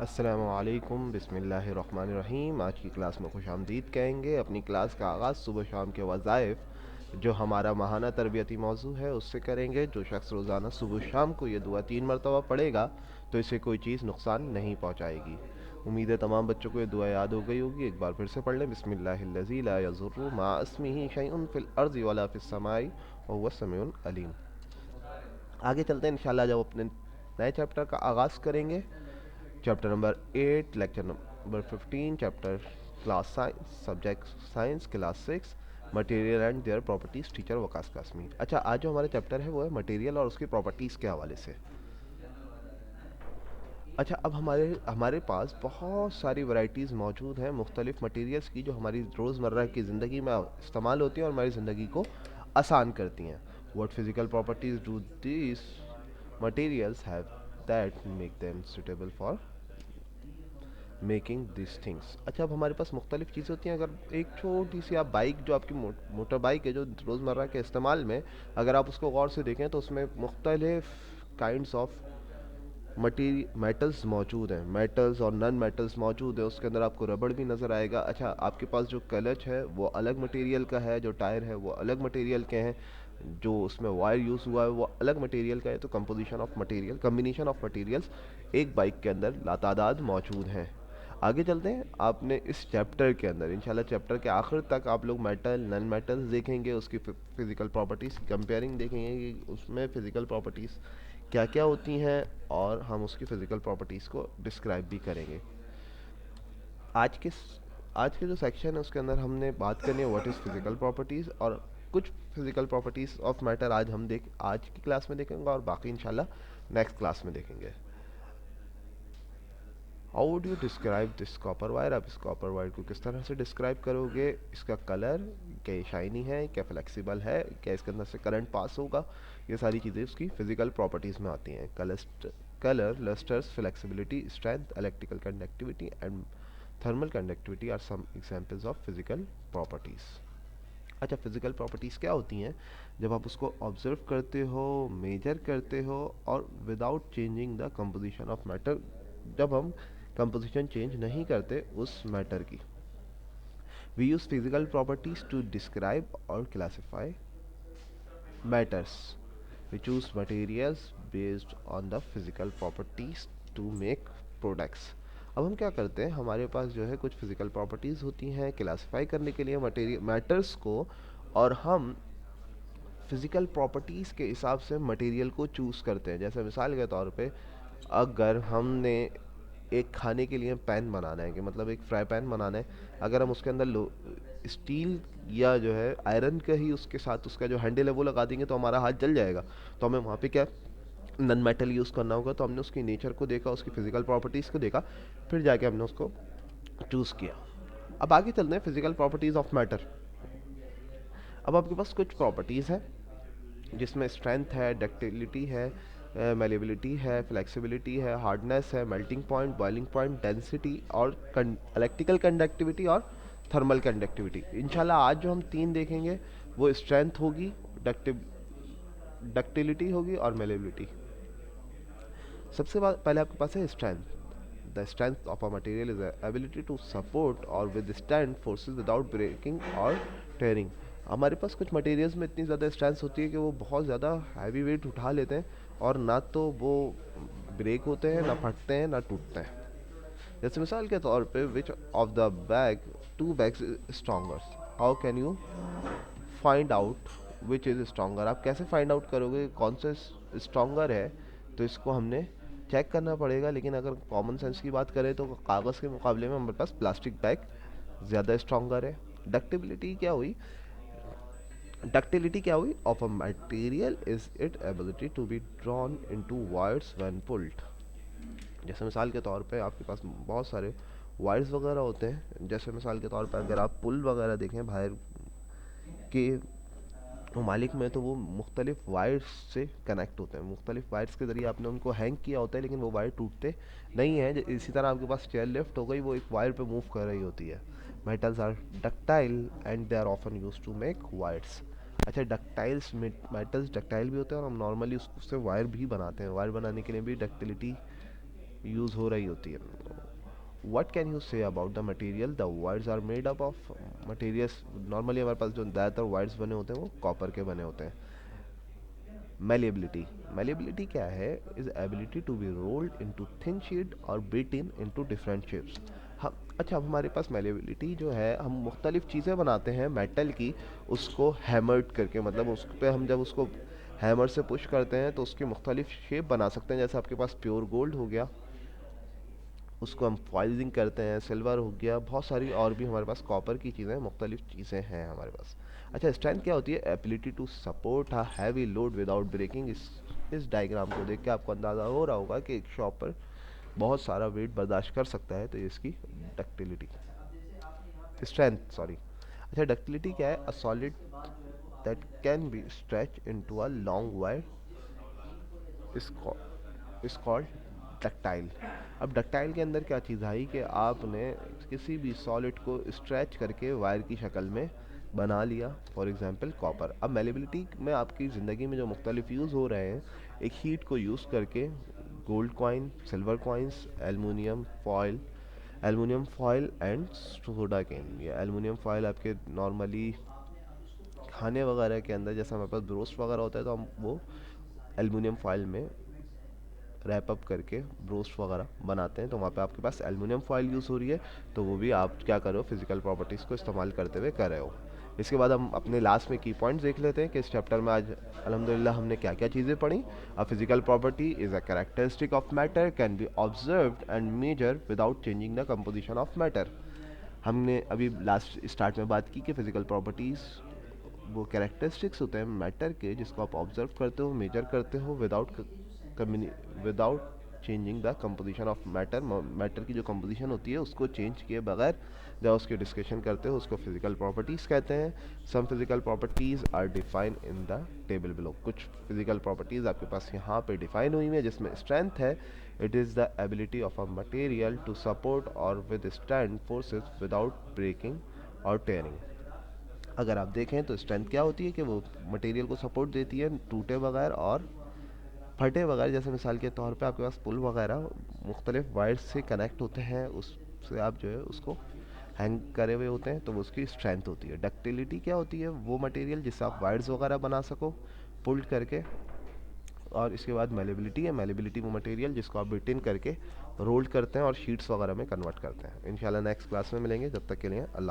अस्सलामुअलैकुम बिस्मिल्लाहिर्रहमानिर्रहीम। आज की क्लास में खुशामदीद कहेंगे। अपनी क्लास का आगाज़ सुबह शाम के वज़ाइफ जो हमारा माहाना तरबियती मौजू है उससे करेंगे। जो शख्स रोज़ाना सुबह शाम को ये दुआ 3 मरतबा पढ़ेगा तो इसे कोई चीज़ नुकसान नहीं पहुँचाएगी। उम्मीद है तमाम बच्चों को ये दुआ याद हो गई होगी। एक बार फिर से पढ़ लें। बिस्मिल्लाहिल्लज़ी ला यज़ुर्रु मा अस्मिही शैउन फिल अर्ज़ि वला फिस समाई व हुवस समीउल अलीम। आगे चलते हैं इंशाल्लाह। जब अपने नए चैप्टर का आगाज़ करेंगे, chapter number 8 lecture number 15, chapter class science, subject science, class 6, material and their properties, teacher Waqas Qasmi. अच्छा, आज जो हमारा चैप्टर है वो है मटेरियल और उसकी प्रॉपर्टीज़ के हवाले से। अच्छा, अब हमारे हमारे पास बहुत सारी वैरायटीज़ मौजूद हैं मुख्तलिफ़ मटेरियल्स की, जो हमारी रोज़मर्रा की ज़िंदगी में इस्तेमाल होती हैं और हमारी ज़िंदगी को आसान करती हैं। What physical properties do this materials have that make them suitable for making this things. अच्छा, अब हमारे पास मुख्तलिफ़ चीज़ें होती हैं। अगर एक छोटी सी आप बाइक, जो आपकी मोटर बाइक है, जो रोज़मर्रा के इस्तेमाल में अगर आप उसको गौर से देखें तो उसमें मुख्तलिफ़ काइंड्स ऑफ मटीरियल मेटल्स मौजूद हैं। मेटल्स और नॉन मेटल्स मौजूद है। उसके अंदर आपको रबड़ भी नज़र आएगा। अच्छा, आपके पास जो क्लच है वो अलग मटेरियल का है, जो टायर है वो अलग मटेरियल के हैं, जो उसमें वायर यूज़ हुआ है वो अलग मटेरियल का है। तो composition of material, combination of materials एक बाइक के अंदर लातादाद मौजूद हैं। आगे चलते हैं। आपने इस चैप्टर के अंदर इंशाल्लाह चैप्टर के आखिर तक आप लोग मेटल नॉन मेटल्स देखेंगे, उसकी फ़िज़िकल प्रॉपर्टीज़ की कंपेयरिंग देखेंगे कि उसमें फ़िज़िकल प्रॉपर्टीज़ क्या क्या होती हैं और हम उसकी फ़िज़िकल प्रॉपर्टीज़ को डिस्क्राइब भी करेंगे। आज के आज के जो सेक्शन है उसके अंदर हमने बात करनी है व्हाट इज़ फ़िज़िकल प्रॉपर्टीज़, और कुछ फ़िज़िकल प्रॉपर्टीज़ ऑफ मैटर आज की क्लास में देखेंगे और बाकी इंशाल्लाह नेक्स्ट क्लास में देखेंगे। How would you describe this copper wire? आप इस कॉपर वायर को किस तरह से डिस्क्राइब करोगे? इसका कलर, क्या ये शाइनी है, क्या फ्लेक्सिबल है, क्या इसके अंदर से करंट पास होगा? ये सारी चीज़ें उसकी फिजिकल प्रॉपर्टीज़ में आती हैं। Colour, lustres, flexibility, strength, electrical conductivity and thermal conductivity are some examples of physical properties. अच्छा, फिजिकल प्रॉपर्टीज़ क्या होती हैं? जब आप उसको ऑब्जर्व करते हो, मेजर करते हो और without changing the composition of matter, जब हम कंपोजिशन चेंज नहीं करते उस मैटर की। We use physical properties to describe or classify matters. We choose materials based on the physical properties to make products. अब हम क्या करते हैं, हमारे पास जो है कुछ फिजिकल प्रॉपर्टीज़ होती हैं क्लासिफाई करने के लिए मटेरियल मैटर्स को, और हम फिज़िकल प्रॉपर्टीज़ के हिसाब से मटेरियल को चूज़ करते हैं। जैसे मिसाल के तौर पे, अगर हमने एक खाने के लिए पैन बनाना है, कि मतलब एक फ्राई पैन बनाना है, अगर हम उसके अंदर स्टील या जो है आयरन का ही उसके साथ उसका जो हैंडल है वो लगा देंगे तो हमारा हाथ जल जाएगा। तो हमें वहाँ पे क्या नन मेटल यूज़ करना होगा। तो हमने उसकी नेचर को देखा, उसकी फिज़िकल प्रॉपर्टीज़ को देखा, फिर जाके हमने उसको चूज़ किया। अब आगे चलते हैं फिज़िकल प्रॉपर्टीज़ ऑफ मैटर। अब आपके पास कुछ प्रॉपर्टीज़ हैं जिसमें स्ट्रेंथ है, डक्टिलिटी है, मेलेबिलिटी है, फ्लेक्सिबिलिटी है, हार्डनेस है, melting point, boiling point, density और इलेक्ट्रिकल कंडक्टिविटी और थर्मल कंडक्टिविटी। इंशाल्लाह आज जो हम तीन देखेंगे वो स्ट्रेंथ होगी, डक्टिलिटी होगी और मेलेबिलिटी। सबसे पहले आपके पास है strength. The strength of a material is ability to support or withstand forces without breaking or tearing. हमारे पास कुछ मटेरियल्स में इतनी ज़्यादा स्ट्रेंथ होती है कि वो बहुत ज़्यादा हैवी वेट उठा लेते हैं और ना तो वो ब्रेक होते हैं, ना फटते हैं, ना टूटते हैं। जैसे मिसाल के तौर पे, which of the bag two bags stronger? How can you find out which is stronger? आप कैसे फाइंड आउट करोगे कौन सा स्ट्रॉन्गर है? तो इसको हमने चेक करना पड़ेगा। लेकिन अगर कॉमन सेंस की बात करें तो कागज़ के मुकाबले में हमारे पास प्लास्टिक बैग ज़्यादा स्ट्रॉन्गर है। डक्टिबिलिटी क्या हुई? डक्टिलिटी क्या हुई? Of a material is it ability to be drawn into wires when pulled. जैसे मिसाल के तौर पे आपके पास बहुत सारे वायर्स वगैरह होते हैं। जैसे मिसाल के तौर पर अगर आप पुल वगैरह देखें बाहर के ममालिक में, तो वो मुख्तलिफ वायर्स से कनेक्ट होते हैं। मुख्तलिफ वायर्स के ज़रिए आपने उनको हैंग किया होता है, लेकिन वो वायर टूटते नहीं हैं। इसी तरह आपके पास चेयर लिफ्ट हो गई, वो एक वायर पे मूव कर रही होती है। Metals are ductile and they are often use to make wires. अच्छा, डक्टाइल्स मेटल्स डक्टाइल भी होते हैं और हम नॉर्मली उससे वायर भी बनाते हैं। वायर बनाने के लिए भी डक्टिलिटी यूज़ हो रही होती है। What can you say about the material the wires are made up of? Materials normally हमारे पास जो ज़्यादातर वायर्स बने होते हैं वो कॉपर के बने होते हैं। Malleability क्या है? Is ability to be rolled into thin sheet or beaten into different shapes. हम अच्छा, अब हमारे पास मेलेबिलिटी जो है, हम मुख्तलिफ चीज़ें बनाते हैं मेटल की, उसको हैमर्ड करके, मतलब उस पे हम जब उसको हैमर से पुश करते हैं तो उसकी मुख्तलिफ शेप बना सकते हैं। जैसे आपके पास प्योर गोल्ड हो गया, उसको हम फॉइलिंग करते हैं, सिल्वर हो गया, बहुत सारी और भी हमारे पास कॉपर की चीज़ें, मुख्तलिफ चीज़ें हैं हमारे पास। अच्छा, स्ट्रेंथ क्या होती है? Ability to support a heavy load without breaking. इस डायग्राम को देख के आपको अंदाज़ा हो रहा होगा कि एक शॉप पर बहुत सारा वेट बर्दाश्त कर सकता है, तो ये इसकी डक्टिलिटी, स्ट्रेंथ सॉरी। अच्छा, डक्टिलिटी क्या है? A solid that can be stretch into a long wire is called ductile. अब डक्टाइल के अंदर क्या चीज़ आई कि आपने किसी भी सॉलिड को स्ट्रेच करके वायर की शक्ल में बना लिया, फॉर एग्जांपल कॉपर। अब मेलेबिलिटी में आपकी ज़िंदगी में जो मुख्तलिफ यूज़ हो रहे हैं, एक हीट को यूज़ करके gold coin, silver coins, aluminium foil and soda can. ये एलुमिनियम फॉयल आपके नॉर्मली खाने वगैरह के अंदर, जैसे हमारे पास ब्रोस्ट वगैरह होता है तो हम वो एलुमिनियम फॉयल में रैप अप करके ब्रोस्ट वगैरह बनाते हैं, तो वहाँ पे आपके पास एलुमिनियम फॉयल यूज़ हो रही है, तो वो भी आप क्या कर रहे हो? फिजिकल प्रॉपर्टीज़ को इस्तेमाल करते हुए कर रहे हो। इसके बाद हम अपने लास्ट में की पॉइंट्स देख लेते हैं कि इस चैप्टर में आज अल्हम्दुलिल्लाह हमने क्या क्या चीज़ें पढ़ी। A physical property is a characteristic of matter can be observed and measure without changing the composition of matter. हमने अभी लास्ट स्टार्ट में बात की कि फिजिकल प्रॉपर्टीज़ वो कैरेक्टरिस्टिक्स होते हैं मैटर के, जिसको आप ऑब्जर्व करते हो, मेजर करते हो without changing the composition of matter. Matter की जो कंपोजिशन होती है उसको चेंज किए बगैर जब उसकी डिस्कशन करते हो उसको फिजिकल प्रॉपर्टीज़ कहते हैं। Some physical properties are define in the table below. कुछ फिजिकल प्रॉपर्टीज़ आपके पास यहाँ पे डिफाइन हुई हैं, जिसमें स्ट्रेंथ है, it is the ability of a material to support or withstand forces without breaking or tearing. अगर आप देखें तो स्ट्रेंथ क्या होती है कि वो मटेरियल को सपोर्ट देती है टूटे बगैर और फटे बगैर। जैसे मिसाल के तौर पे आपके पास पुल वगैरह मुख्तलिफ वायर्स से कनेक्ट होते हैं, उससे आप जो है उसको हैंग करे हुए होते हैं, तो वो उसकी स्ट्रेंथ होती है। डक्टिलिटी क्या होती है? वो मटेरियल जिससे आप वायर्स वगैरह बना सको पुल्ड करके। और इसके बाद मेलेबिलिटी है। मेलेबिलिटी वो मटेरियल जिसको आप बिट इन करके रोल्ड करते हैं और शीट्स वगैरह में कन्वर्ट करते हैं। इंशाल्लाह नेक्स्ट क्लास में मिलेंगे, जब तक के लिए अल्लाह।